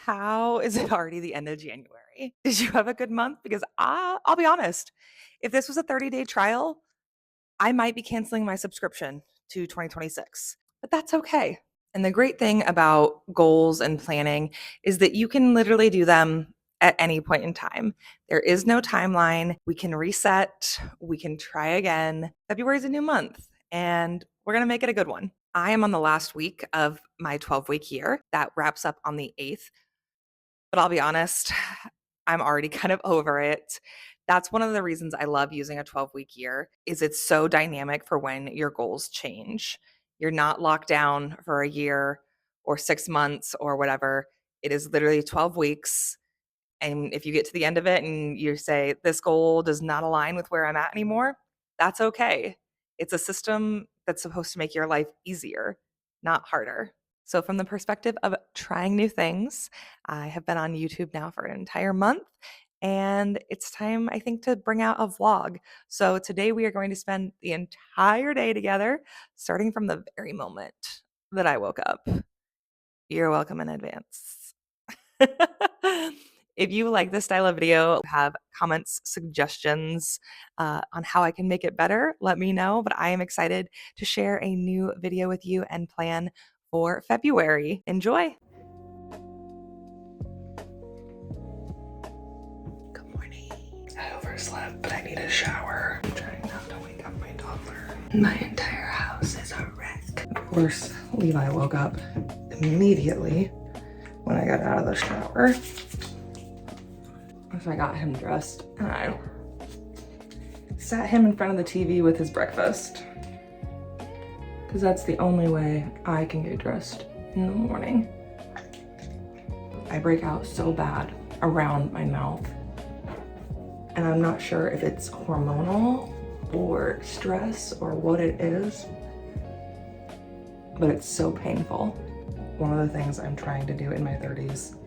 How is it already the end of January? Did you have a good month? Because I'll be honest, if this was a 30-day trial, I might be canceling my subscription to 2026, but that's okay. And the great thing about goals and planning is that you can literally do them at any point in time. There is no timeline. We can reset, we can try again. February is a new month, and we're going to make it a good one. I am on the last week of my 12-week year. That wraps up on the 8th. But I'll be honest, I'm already kind of over it. That's one of the reasons I love using a 12-week year is it's so dynamic for when your goals change. You're not locked down for a year or 6 months or whatever. It is literally 12 weeks, and if you get to the end of it and you say this goal does not align with where I'm at anymore, that's okay. It's a system that's supposed to make your life easier, not harder. So, from the perspective of trying new things, I have been on YouTube now for an entire month, and it's time, I think, to bring out a vlog. So, today we are going to spend the entire day together, starting from the very moment that I woke up. You're welcome in advance. If you like this style of video, have comments, suggestions on how I can make it better, let me know. But I am excited to share a new video with you and plan for February. Enjoy. Good morning. I overslept, but I need a shower. I'm trying not to wake up my toddler. My entire house is a wreck. Of course, Levi woke up immediately when I got out of the shower. So I got him dressed and I sat him in front of the TV with his breakfast. Because that's the only way I can get dressed in the morning. I break out so bad around my mouth. And I'm not sure if it's hormonal or stress or what it is. But it's so painful. One of the things I'm trying to do in my 30s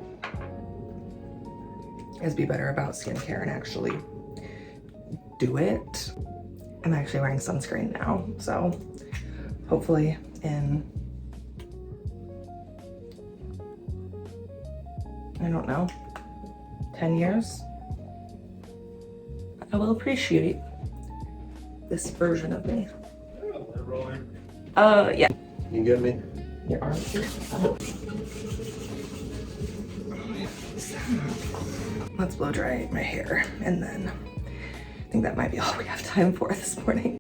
is be better about skincare and actually do it. I'm actually wearing sunscreen now, so hopefully in, I don't know, 10 years, I will appreciate this version of me. Yeah. You get me? Your arm. Let's blow dry my hair, and then I think that might be all we have time for this morning.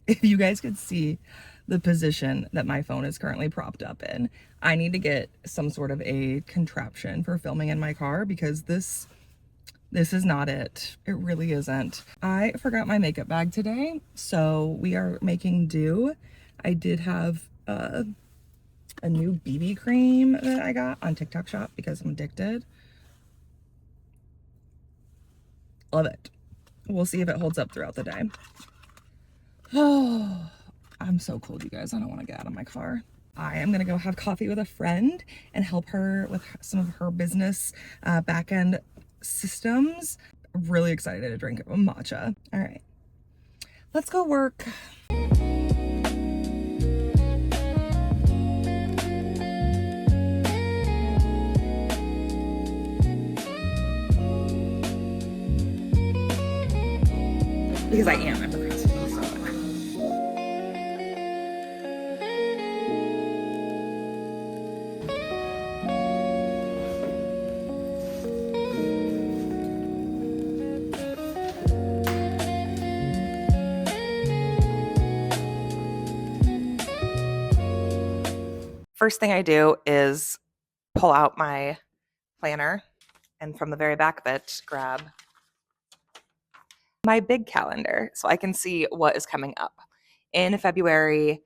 If you guys could see the position that my phone is currently propped up in, I need to get some sort of a contraption for filming in my car because this is not it. It really isn't. I forgot my makeup bag today, so we are making do. I did have a new BB cream that I got on TikTok Shop because I'm addicted. Love it. We'll see if it holds up throughout the day. Oh, I'm so cold, you guys. I don't want to get out of my car. I am going to go have coffee with a friend and help her with some of her business back-end systems. I'm really excited to drink a matcha. All right, let's go work. Because I am. I'm procrastinating so much. First thing I do is pull out my planner and from the very back of it, grab my big calendar so I can see what is coming up. In February,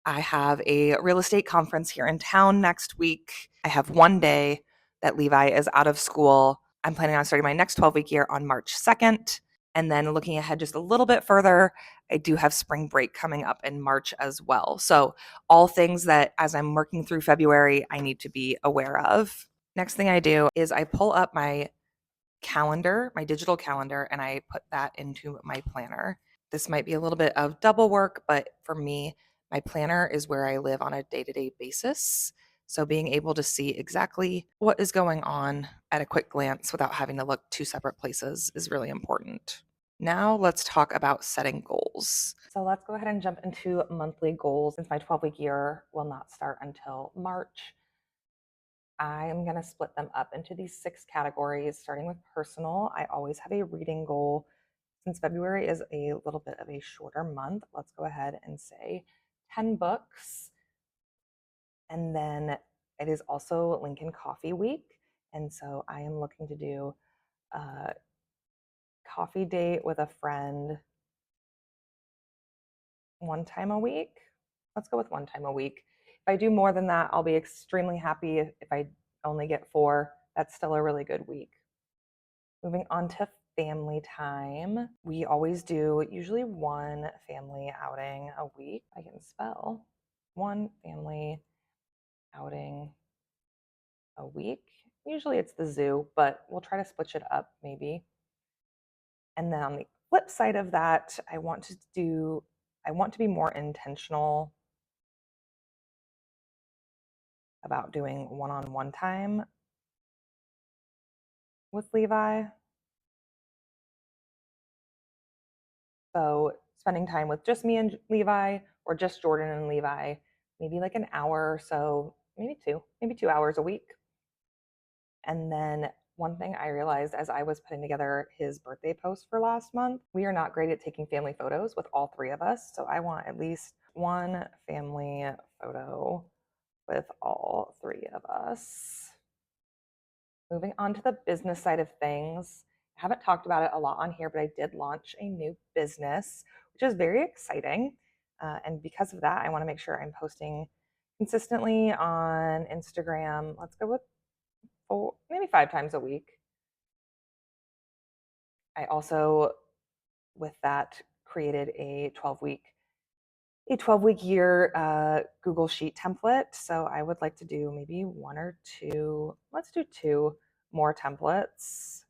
I have a real estate conference here in town next week. I have one day that Levi is out of school. I'm planning on starting my next 12-week year on March 2nd. And then looking ahead just a little bit further, I do have spring break coming up in March as well. So, all things that as I'm working through February, I need to be aware of. Next thing I do is I pull up my calendar, my digital calendar, and I put that into my planner. This might be a little bit of double work, but for me, my planner is where I live on a day to day basis. So being able to see exactly what is going on at a quick glance without having to look two separate places is really important. Now let's talk about setting goals. So let's go ahead and jump into monthly goals. Since my 12-week year will not start until March, I am going to split them up into these 6 categories, starting with personal. I always have a reading goal. Since February is a little bit of a shorter month, let's go ahead and say 10 books. And then it is also Lincoln Coffee Week. And so I am looking to do a coffee date with a friend one time a week. Let's go with one time a week. If I do more than that, I'll be extremely happy. If I only get 4, that's still a really good week. Moving on to family time. We always do usually one family outing a week. I can spell one family outing a week. Usually it's the zoo, but we'll try to switch it up maybe. And then on the flip side of that, I want to be more intentional about doing one-on-one time with Levi. So spending time with just me and Levi, or just Jordan and Levi, maybe like an hour or so, maybe 2 hours a week. And then one thing I realized as I was putting together his birthday post for last month, we are not great at taking family photos with all 3 of us. So I want at least one family photo with all 3 of us. Moving on to the business side of things. I haven't talked about it a lot on here, but I did launch a new business, which is very exciting. And because of that, I want to make sure I'm posting consistently on Instagram. Let's go with maybe 5 times a week. I also, with that, created a 12-week year Google Sheet template. So I would like to do maybe 1 or 2. Let's do 2 more templates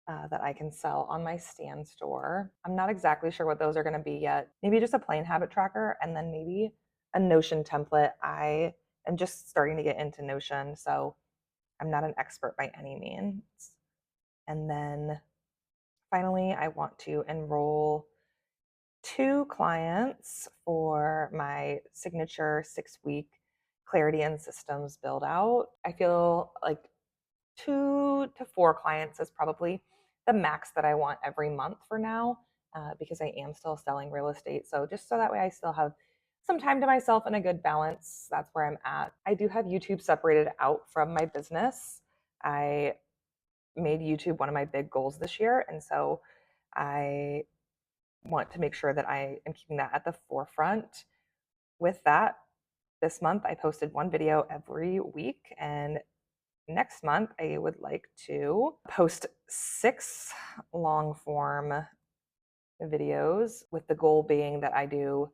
that I can sell on my Stan store. I'm not exactly sure what those are going to be yet. Maybe just a plain habit tracker, and then maybe a Notion template. I am just starting to get into Notion, so I'm not an expert by any means. And then finally, I want to enroll 2 clients for my signature 6-week clarity and systems build out. I feel like 2 to 4 clients is probably the max that I want every month for now, because I am still selling real estate. So just so that way I still have some time to myself and a good balance. That's where I'm at. I do have YouTube separated out from my business. I made YouTube one of my big goals this year. And so I want to make sure that I am keeping that at the forefront. With that, this month I posted 1 video every week, and next month I would like to post 6 long form videos, with the goal being that I do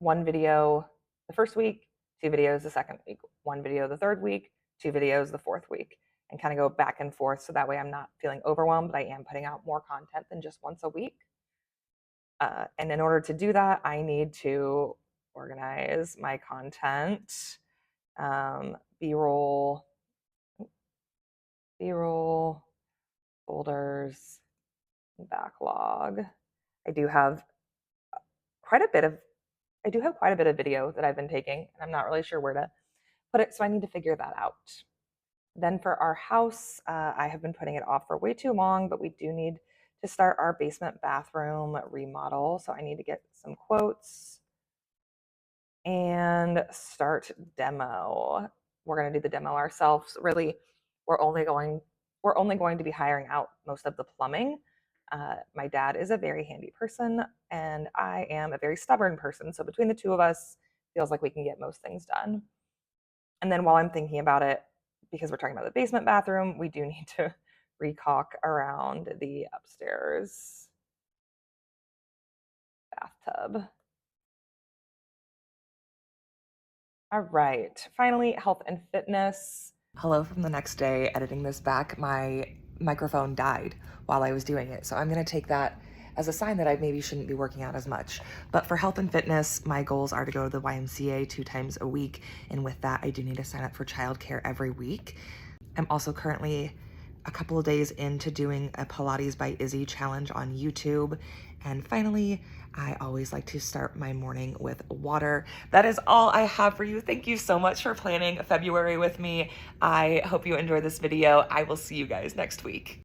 1 video the first week, 2 videos the second week, 1 video the third week, 2 videos the fourth week, and kind of go back and forth, so that way I'm not feeling overwhelmed, but I am putting out more content than just once a week. And in order to do that, I need to organize my content, B-roll, folders, backlog. I do have quite a bit of video that I've been taking, and I'm not really sure where to put it, so I need to figure that out. Then for our house, I have been putting it off for way too long, but we do need to start our basement bathroom remodel, so I need to get some quotes and start demo. We're going to do the demo ourselves. Really, we're only going to be hiring out most of the plumbing. My dad is a very handy person, and I am a very stubborn person. So between the 2 of us, feels like we can get most things done. And then while I'm thinking about it, because we're talking about the basement bathroom, we do need to recaulk around the upstairs bathtub. All right, finally, health and fitness. Hello from the next day. Editing this back, my microphone died while I was doing it. So I'm gonna take that as a sign that I maybe shouldn't be working out as much. But for health and fitness, my goals are to go to the YMCA 2 times a week. And with that, I do need to sign up for childcare every week. I'm also currently a couple of days into doing a Pilates by Izzy challenge on YouTube. And finally, I always like to start my morning with water. That is all I have for you. Thank you so much for planning February with me. I hope you enjoy this video. I will see you guys next week.